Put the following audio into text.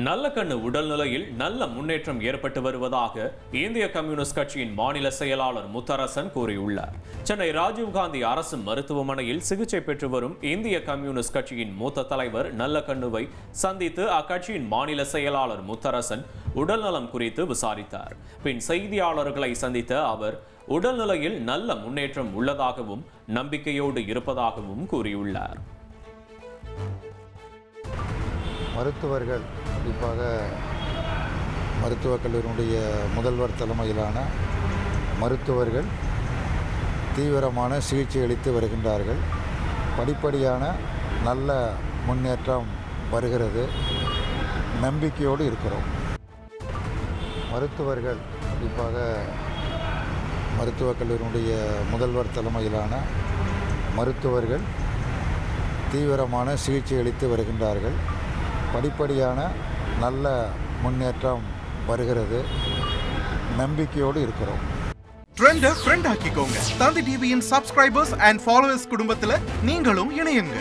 நல்லக்கண்ணு உடல்நிலையில் நல்ல முன்னேற்றம் ஏற்பட்டு வருவதாக இந்திய கம்யூனிஸ்ட் கட்சியின் மாநில செயலாளர் முத்தரசன் கூறியுள்ளார். சென்னை ராஜீவ்காந்தி அரசு மருத்துவமனையில் சிகிச்சை பெற்று வரும் இந்திய கம்யூனிஸ்ட் கட்சியின் மூத்த தலைவர் நல்லக்கண்ணுவை சந்தித்து அக்கட்சியின் மாநில செயலாளர் முத்தரசன் உடல்நலம் குறித்து விசாரித்தார். பின் செய்தியாளர்களை சந்தித்த அவர் உடல்நிலையில் நல்ல முன்னேற்றம் உள்ளதாகவும் நம்பிக்கையோடு இருப்பதாகவும் கூறியுள்ளார். மருத்துவர்கள், குறிப்பாக மருத்துவக் கல்லூரியினுடைய முதல்வர் தலைமையிலான மருத்துவர்கள் தீவிரமான சிகிச்சை அளித்து வருகின்றார்கள். படிப்படியான நல்ல முன்னேற்றம் வருகிறது. நம்பிக்கையோடு இருக்கிறோம். மருத்துவர்கள், குறிப்பாக மருத்துவக் கல்லூரியினுடைய முதல்வர் தலைமையிலான மருத்துவர்கள் தீவிரமான சிகிச்சை அளித்து வருகின்றார்கள். படிப்படியான நல்ல முன்னேற்றம் வருகிறது. நம்பிக்கையோடு இருக்கிறோம். ட்ரெண்டை ஃப்ரெண்ட் ஆக்கிக்கோங்க. தந்தி டிவியின் சப்ஸ்கிரைபர்ஸ் அண்ட் ஃபாலோவர்ஸ் குடும்பத்தில் நீங்களும் இணையுங்க.